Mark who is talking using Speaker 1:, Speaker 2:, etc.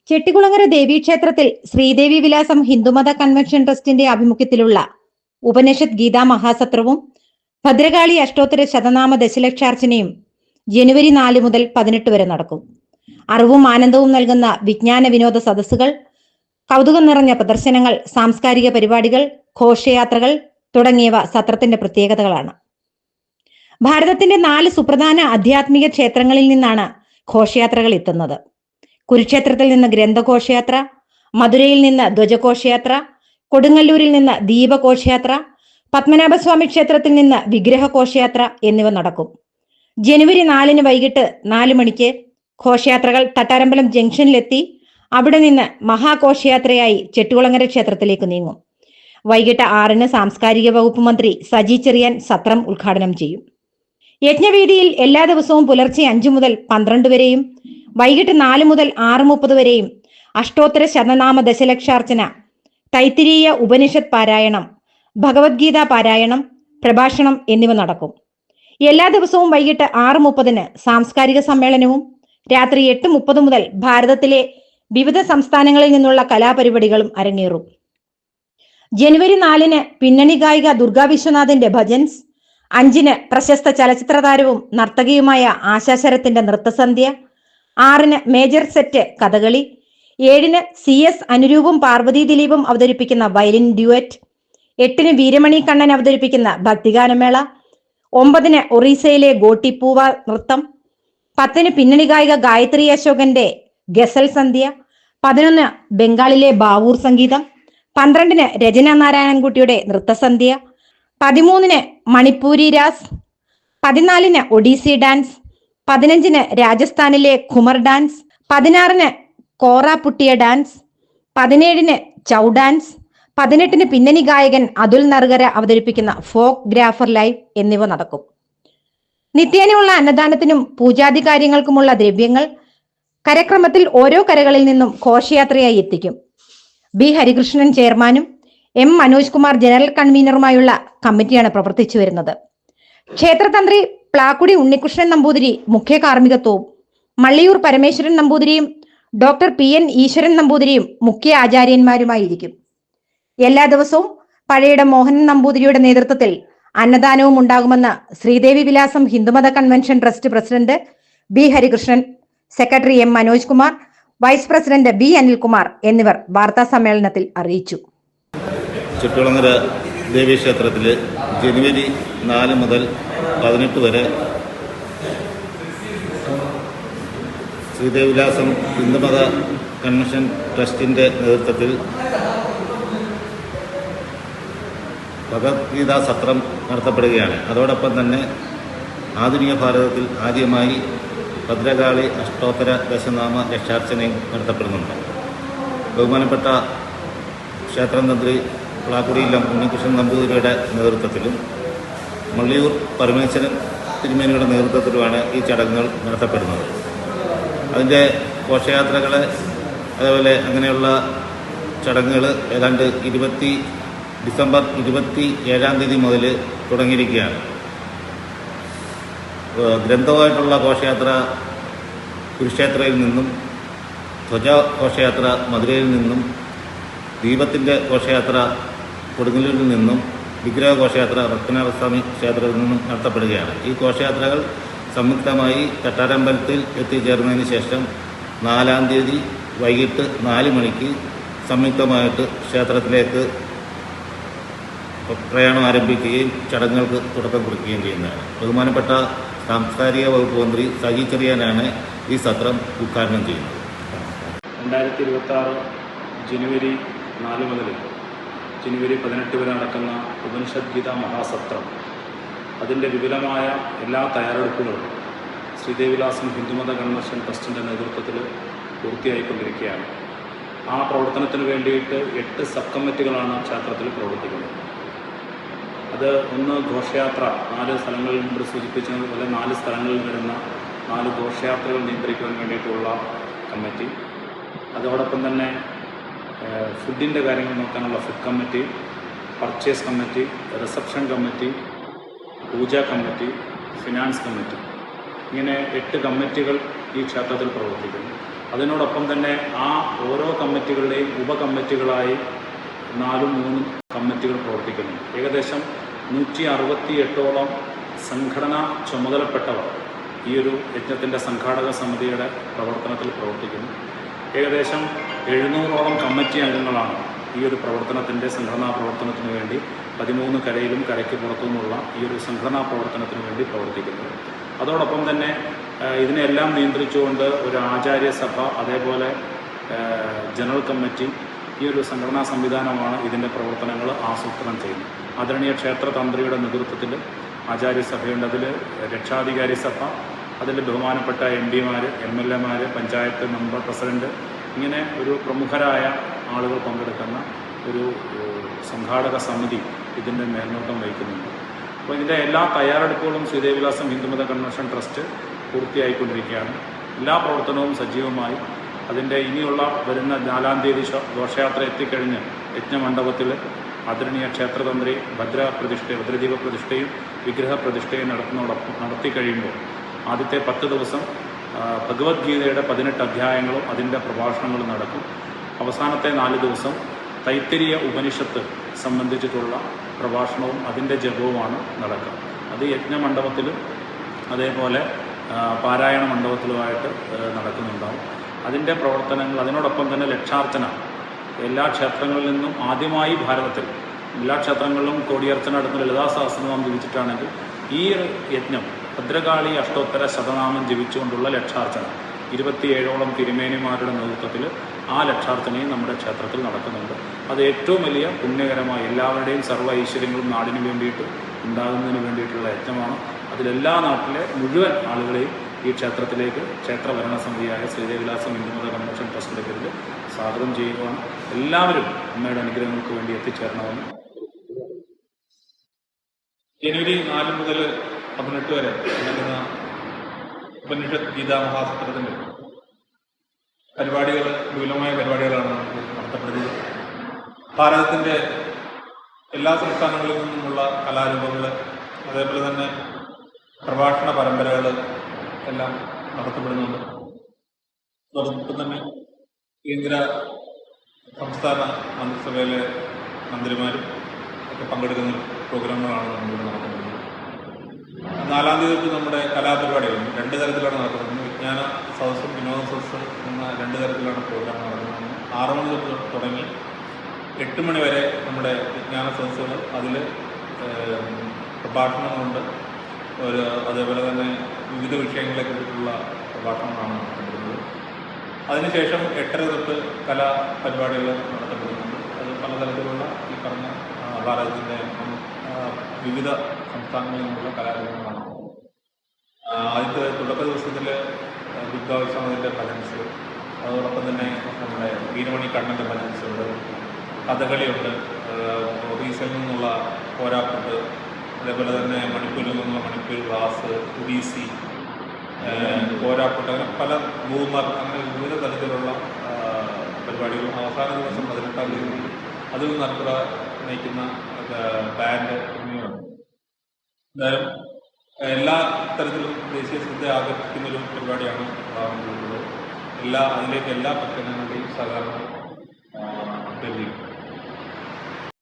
Speaker 1: ചെട്ടികുളങ്ങര ദേവീക്ഷേത്രത്തിൽ ശ്രീദേവി വിലാസം ഹിന്ദുമത കൺവെൻഷൻ ട്രസ്റ്റിന്റെ ആഭിമുഖ്യത്തിലുള്ള ഉപനിഷത്ത് ഗീതാ മഹാസത്രവും ഭദ്രകാളി അഷ്ടോത്തര ശതനാമ ദശലക്ഷാർച്ചനയും ജനുവരി 4 മുതൽ 18 വരെ നടക്കും. അറിവും ആനന്ദവും നൽകുന്ന വിജ്ഞാന വിനോദ സദസ്സുകൾ, കൗതുകം നിറഞ്ഞ പ്രദർശനങ്ങൾ, സാംസ്കാരിക പരിപാടികൾ, ഘോഷയാത്രകൾ തുടങ്ങിയവ സത്രത്തിന്റെ പ്രത്യേകതകളാണ്. ഭാരതത്തിന്റെ 4 സുപ്രധാന ആധ്യാത്മിക ക്ഷേത്രങ്ങളിൽ നിന്നാണ് ഘോഷയാത്രകൾ എത്തുന്നത്. കുരുക്ഷേത്രത്തിൽ നിന്ന് ഗ്രന്ഥഘോഷയാത്ര, മധുരയിൽ നിന്ന് ധ്വജഘോഷയാത്ര, കൊടുങ്ങല്ലൂരിൽ നിന്ന് ദീപഘോഷയാത്ര, പത്മനാഭസ്വാമി ക്ഷേത്രത്തിൽ നിന്ന് വിഗ്രഹഘോഷയാത്ര എന്നിവ നടക്കും. ജനുവരി 4 വൈകിട്ട് 4 മണിക്ക് ഘോഷയാത്രകൾ തട്ടാരമ്പലം ജംഗ്ഷനിലെത്തി അവിടെ നിന്ന് മഹാഘോഷയാത്രയായി ചെട്ടികുളങ്ങര ക്ഷേത്രത്തിലേക്ക് നീങ്ങും. വൈകിട്ട് 6 സാംസ്കാരിക വകുപ്പ് മന്ത്രി സജി ചെറിയാൻ സത്രം ഉദ്ഘാടനം ചെയ്യും. യജ്ഞവേദിയിൽ എല്ലാ ദിവസവും പുലർച്ചെ 5 മുതൽ 12 വരെയും വൈകിട്ട് 4 മുതൽ 6:30 വരെയും അഷ്ടോത്തര ശതനാമ ദശലക്ഷാർച്ചന, തൈത്തിരീയ ഉപനിഷത്ത് പാരായണം, ഭഗവത്ഗീത പാരായണം, പ്രഭാഷണം എന്നിവ നടക്കും. എല്ലാ ദിവസവും വൈകിട്ട് 6:30 സാംസ്കാരിക സമ്മേളനവും രാത്രി 8:30 മുതൽ ഭാരതത്തിലെ വിവിധ സംസ്ഥാനങ്ങളിൽ നിന്നുള്ള കലാപരിപാടികളും അരങ്ങേറും. ജനുവരി 4 പിന്നണി ഗായിക ദുർഗാ വിശ്വനാഥിന്റെ ഭജൻസ്, 5 പ്രശസ്ത ചലച്ചിത്ര താരവും നർത്തകിയുമായ ആശാ ശരത്തിന്റെ നൃത്തസന്ധ്യ, 6 മേജർ സെറ്റ് കഥകളി, 7 CS അനുരൂപും പാർവതി ദിലീപും അവതരിപ്പിക്കുന്ന വയലിൻ ഡ്യുവറ്റ്, 8 വീരമണി കണ്ണൻ അവതരിപ്പിക്കുന്ന ഭക്തിഗാനമേള, 9 ഒറീസയിലെ ഗോട്ടിപ്പൂവ നൃത്തം, 10 പിന്നണി ഗായിക ഗായത്രി അശോകന്റെ ഗസൽ സന്ധ്യ, 11 ബംഗാളിലെ ബാവൂർ സംഗീതം, 12 രചന നാരായണൻകുട്ടിയുടെ നൃത്തസന്ധ്യ, 13 മണിപ്പൂരി രാസ്, 14 ഒഡീസി ഡാൻസ്, 15 രാജസ്ഥാനിലെ ഖുമർ ഡാൻസ്, 16 കോറാപുട്ടിയ ഡാൻസ്, 17 ചൗ ഡാൻസ്, 18 പിന്നണി ഗായകൻ അതുൽ നർഗര അവതരിപ്പിക്കുന്ന ഫോക്ക് ഗ്രാഫർ ലൈവ് എന്നിവ നടക്കും. നിത്യേനയുള്ള അന്നദാനത്തിനും പൂജാതി കാര്യങ്ങൾക്കുമുള്ള ദ്രവ്യങ്ങൾ കരക്രമത്തിൽ ഓരോ കരകളിൽ നിന്നും ഘോഷയാത്രയായി എത്തിക്കും. ബി ഹരികൃഷ്ണൻ ചെയർമാനും M മനോജ് കുമാർ ജനറൽ കൺവീനറുമായുള്ള കമ്മിറ്റിയാണ് പ്രവർത്തിച്ചു വരുന്നത്. ക്ഷേത്രതന്ത്രി പ്ലാക്കുടി ഉണ്ണികൃഷ്ണൻ നമ്പൂതിരി മുഖ്യ കാർമ്മികത്വവും മള്ളിയൂർ പരമേശ്വരൻ നമ്പൂതിരിയും ഡോക്ടർ PN ഈശ്വരൻ നമ്പൂതിരിയും മുഖ്യ ആചാര്യന്മാരുമായിരിക്കും. എല്ലാ ദിവസവും പഴയിടം മോഹനൻ നമ്പൂതിരിയുടെ നേതൃത്വത്തിൽ അന്നദാനവും ഉണ്ടാകുമെന്ന് ശ്രീദേവി വിലാസം ഹിന്ദുമത convention trust president B Harikrishnan, secretary M Manoj Kumar, vice president B Anilkumar എന്നിവർ വാർത്താ സമ്മേളനത്തിൽ അറിയിച്ചു.
Speaker 2: ചെട്ടികുളങ്ങര ദേവീക്ഷേത്രത്തിൽ ജനുവരി 4 മുതൽ 18 വരെ ശ്രീദേവി വിലാസം ഹിന്ദുമത കൺവെൻഷൻ ട്രസ്റ്റിൻ്റെ നേതൃത്വത്തിൽ ഭഗവത്ഗീതാ സത്രം നടത്തപ്പെടുകയാണ്. അതോടൊപ്പം തന്നെ ആധുനിക ഭാരതത്തിൽ ആദ്യമായി ഭദ്രകാളി അഷ്ടോത്തര ദശനാമ ലക്ഷാർച്ചനയും നടത്തപ്പെടുന്നുണ്ട്. ബഹുമാനപ്പെട്ട ക്ഷേത്രം തന്ത്രി പ്ലാക്കുടിയില്ലം ഉണ്ണികൃഷ്ണൻ നമ്പൂതിരിയുടെ നേതൃത്വത്തിലും മള്ളിയൂർ പരമേശ്വരൻ തിരുമേനിയുടെ നേതൃത്വത്തിലുമാണ് ഈ ചടങ്ങുകൾ നടത്തപ്പെടുന്നത്. അതിൻ്റെ ഘോഷയാത്രകൾ അതേപോലെ അങ്ങനെയുള്ള ചടങ്ങുകൾ ഏതാണ്ട് ഡിസംബർ 27 മുതൽ തുടങ്ങിയിരിക്കുകയാണ്. ഗ്രന്ഥമായിട്ടുള്ള ഘോഷയാത്ര കുരുക്ഷേത്രയിൽ നിന്നും, ധ്വജ ഘോഷയാത്ര മധുരയിൽ നിന്നും, ദീപത്തിൻ്റെ ഘോഷയാത്ര കൊടുങ്ങല്ലൂരിൽ നിന്നും, വിഗ്രഹ ഘോഷയാത്ര പത്മനാഭസ്വാമി ക്ഷേത്രത്തിൽ നിന്നും നടത്തപ്പെടുകയാണ്. ഈ ഘോഷയാത്രകൾ സംയുക്തമായി തട്ടാരമ്പലത്തിൽ എത്തിച്ചേർന്നതിന് ശേഷം 4 തീയതി വൈകിട്ട് 4 മണിക്ക് സംയുക്തമായിട്ട് ക്ഷേത്രത്തിലേക്ക് പ്രയാണം ആരംഭിക്കുകയും ചടങ്ങുകൾക്ക് തുടക്കം കുറിക്കുകയും ചെയ്യുന്നതാണ്. ബഹുമാനപ്പെട്ട സാംസ്കാരിക വകുപ്പ് മന്ത്രി സജി ചെറിയാനാണ് ഈ സത്രം ഉദ്ഘാടനം ചെയ്യുന്നത്.
Speaker 3: 2026 ജനുവരി 4 മുതൽ ജനുവരി 18 വരെ നടക്കുന്ന ഉപനിഷത്ത് ഗീതാ മഹാസത്രം, അതിൻ്റെ വിപുലമായ എല്ലാ തയ്യാറെടുപ്പുകളും ശ്രീദേവി വിലാസം ഹിന്ദുമത കൺവെൻഷൻ ട്രസ്റ്റിൻ്റെ നേതൃത്വത്തിൽ പൂർത്തിയായിക്കൊണ്ടിരിക്കുകയാണ്. ആ പ്രവർത്തനത്തിന് വേണ്ടിയിട്ട് 8 സബ് കമ്മിറ്റികളാണ് ക്ഷേത്രത്തിൽ പ്രവർത്തിക്കുന്നത്. അത് ഒന്ന് ഘോഷയാത്ര, 4 സ്ഥലങ്ങളിൽ മുമ്പ് സൂചിപ്പിച്ചതുപോലെ 4 സ്ഥലങ്ങളിൽ വരുന്ന 4 ഘോഷയാത്രകൾ നിയന്ത്രിക്കുവാൻ വേണ്ടിയിട്ടുള്ള കമ്മിറ്റി, അതോടൊപ്പം തന്നെ ഫുഡിൻ്റെ കാര്യങ്ങൾ നോക്കാനുള്ള food committee, purchase committee, reception committee, puja committee, finance committee, ഇങ്ങനെ 8 കമ്മിറ്റികൾ ഈ ക്ഷേത്രത്തിൽ പ്രവർത്തിക്കുന്നു. അതിനോടൊപ്പം തന്നെ ആ ഓരോ കമ്മിറ്റികളുടെയും ഉപകമ്മിറ്റികളായി 4-3 കമ്മിറ്റികൾ പ്രവർത്തിക്കുന്നു. ഏകദേശം 168ഓളം സംഘടനാ ചുമതലപ്പെട്ടവർ ഈ ഒരു യജ്ഞത്തിൻ്റെ സംഘാടക സമിതിയുടെ പ്രവർത്തനത്തിൽ പ്രവർത്തിക്കുന്നു. ഏകദേശം 700ഓളം കമ്മിറ്റി അംഗങ്ങളാണ് ഈ ഒരു പ്രവർത്തനത്തിൻ്റെ സംഘടനാ പ്രവർത്തനത്തിന് വേണ്ടി 13 കരയിലും കരയ്ക്ക് പുറത്തുനിന്നുള്ള ഈ ഒരു സംഘടനാ പ്രവർത്തനത്തിന് വേണ്ടി പ്രവർത്തിക്കുന്നത്. അതോടൊപ്പം തന്നെ ഇതിനെല്ലാം നിയന്ത്രിച്ചുകൊണ്ട് ഒരു ആചാര്യസഭ, അതേപോലെ ജനറൽ കമ്മിറ്റി, ഈ ഒരു സംഘടനാ സംവിധാനമാണ് ഇതിൻ്റെ പ്രവർത്തനങ്ങൾ ആസൂത്രണം ചെയ്യുന്നത്. ആദരണീയ ക്ഷേത്ര തന്ത്രിയുടെ നേതൃത്വത്തിൽ ആചാര്യസഭയുണ്ട്, അതിൽ രക്ഷാധികാരി സഭ, അതിൽ ബഹുമാനപ്പെട്ട MP-മാർ, MLA-മാർ, പഞ്ചായത്ത് മെമ്പർ, പ്രസിഡന്റ്, ഇങ്ങനെ ഒരു പ്രമുഖരായ ആളുകൾ പങ്കെടുക്കുന്ന ഒരു സംഘാടക സമിതി ഇതിൻ്റെ മേൽനോട്ടം വഹിക്കുന്നുണ്ട്. അപ്പോൾ ഇതിൻ്റെ എല്ലാ തയ്യാറെടുപ്പുകളും ശ്രീദേവിലാസം ഹിന്ദുമത കൺവെൻഷൻ ട്രസ്റ്റ് പൂർത്തിയായിക്കൊണ്ടിരിക്കുകയാണ്. എല്ലാ പ്രവർത്തനവും സജീവമായി അതിൻ്റെ ഇനിയുള്ള വരുന്ന 4-ാം തീയതി ഘോഷയാത്ര എത്തിക്കഴിഞ്ഞ് യജ്ഞമണ്ഡപത്തിൽ ആദരണീയ ക്ഷേത്രതന്ത്രി ഭദ്രദീപ പ്രതിഷ്ഠയും വിഗ്രഹ പ്രതിഷ്ഠയും നടത്തി കഴിയുമ്പോൾ ആദ്യത്തെ 10 ദിവസം ഭഗവത്ഗീതയുടെ 18 അധ്യായങ്ങളും അതിൻ്റെ പ്രഭാഷണങ്ങളും നടക്കും. അവസാനത്തെ 4 ദിവസം തൈത്തിരീയ ഉപനിഷത്ത് സംബന്ധിച്ചിട്ടുള്ള പ്രഭാഷണവും അതിൻ്റെ ജപവുമാണ് നടക്കുക. അത് യജ്ഞമണ്ഡപത്തിലും അതേപോലെ പാരായണ മണ്ഡപത്തിലുമായിട്ട് നടക്കുന്നുണ്ടാവും. അതിൻ്റെ പ്രവർത്തനങ്ങൾ, അതിനോടൊപ്പം തന്നെ ലക്ഷാർച്ചന എല്ലാ ക്ഷേത്രങ്ങളിൽ നിന്നും ആദ്യമായി ഭാരതത്തിൽ എല്ലാ ക്ഷേത്രങ്ങളിലും കോടിയർച്ചന നടത്തുന്ന ലളിതാ സഹസ്രനാമം ജപിച്ചിട്ടാണെങ്കിൽ ഈ യജ്ഞം ഭദ്രകാളി അഷ്ടോത്തര ശതനാമം ജപിച്ചുകൊണ്ടുള്ള ലക്ഷാർച്ചന 27ഓളം തിരുമേനിമാരുടെ നേതൃത്വത്തിൽ ആ ലക്ഷാർച്ചനയും നമ്മുടെ ക്ഷേത്രത്തിൽ നടക്കുന്നുണ്ട്. അത് ഏറ്റവും വലിയ പുണ്യകരമായ എല്ലാവരുടെയും സർവ്വ ഐശ്വര്യങ്ങളും നാടിന് വേണ്ടിയിട്ട് ഉണ്ടാകുന്നതിന് വേണ്ടിയിട്ടുള്ള യജ്ഞമാണ്. അതിലെല്ലാ നാട്ടിലെ മുഴുവൻ ആളുകളെയും ഈ ക്ഷേത്രത്തിലേക്ക് ക്ഷേത്ര ഭരണസമിതിയായ ശ്രീദേവിലാസം ഹിന്ദുമത കൺവെൻഷൻ ട്രസ്റ്റിൻ്റെ പേരിൽ സ്വാഗതം ചെയ്യുകയാണ്. എല്ലാവരും അമ്മയുടെ അനുഗ്രഹങ്ങൾക്ക് വേണ്ടി എത്തിച്ചേരണമെന്ന്.
Speaker 4: ജനുവരി 4 മുതൽ 18 വരെ നടക്കുന്ന ഉപനിഷത്ത് ഗീതാ മഹാസത്രത്തിൻ്റെ പരിപാടികൾ, വിപുലമായ പരിപാടികളാണ് നടത്തപ്പെടുന്നത്. ഭാരതത്തിൻ്റെ എല്ലാ സംസ്ഥാനങ്ങളിൽ നിന്നുമുള്ള കലാരൂപങ്ങൾ, അതേപോലെ തന്നെ പ്രഭാഷണ പരമ്പരകൾ എല്ലാം നടത്തപ്പെടുന്നുണ്ട്. അതോടൊപ്പം തന്നെ കേന്ദ്ര സംസ്ഥാന മന്ത്രിസഭയിലെ മന്ത്രിമാരും ഒക്കെ പങ്കെടുക്കുന്ന പ്രോഗ്രാമുകളാണ് നമ്മളിവിടെ നടക്കുന്നത്. 4-ാം തീയതി നമ്മുടെ കലാപരിപാടികളുണ്ട്. 2 തരത്തിലാണ് നടക്കുന്നത്. വിജ്ഞാന സദസ്സും വിനോദ സദസ്സും എന്ന 2 തരത്തിലാണ് പ്രോഗ്രാം നടക്കുന്നത്. 6 മണി തൊട്ട് തുടങ്ങി 8 മണി വരെ നമ്മുടെ വിജ്ഞാന സദസ്സുകൾ, അതിൽ പ്രഭാഷണങ്ങളുണ്ട്. അതേപോലെ തന്നെ വിവിധ വിഷയങ്ങളെ കുറിച്ചുള്ള പ്രഭാഷണങ്ങളാണ് നടത്തപ്പെടുന്നത്. അതിനുശേഷം 8:30 തൊട്ട് കലാപരിപാടികൾ നടത്തപ്പെടുന്നുണ്ട്. അത് പലതരത്തിലുള്ള ഈ പറഞ്ഞ ഭാരതത്തിൻ്റെ വിവിധ സംസ്ഥാനങ്ങളിൽ നിന്നുള്ള കലാരൂപങ്ങളാണ്. ആദ്യത്തെ തുടക്ക ദിവസത്തിൽ ദുർഗാവിശ്വനാഥൻ്റെ ഭജൻസ്, അതോടൊപ്പം തന്നെ നമ്മുടെ വീരമണി കണ്ണൻ്റെ ഭജൻസുണ്ട്, കഥകളിയുണ്ട്, ഒറീസയിൽ നിന്നുള്ള കോരാപ്പുട്ട്, അതേപോലെ തന്നെ മണിപ്പൂരിൽ നിന്നുള്ള മണിപ്പൂർ റാസ്, ഒഡീസി, കോരാപ്പുട്ട്, അങ്ങനെ പല ഭൂമാർ, അങ്ങനെ വിവിധ തരത്തിലുള്ള പരിപാടികളും. അവസാന ദിവസം 18-ാം തീയതി അതിൽ നടത്തുക നയിക്കുന്ന ബാൻഡ് എന്നിവയുണ്ട്. എന്തായാലും എല്ലാ തരത്തിലും ദേശീയ ശ്രദ്ധ ആകർഷിക്കുന്നൊരു പരിപാടിയാണ് ഉണ്ടാകുന്നത്. അതിലേക്ക് എല്ലാ പറ്റങ്ങളുടെയും സഹകരണം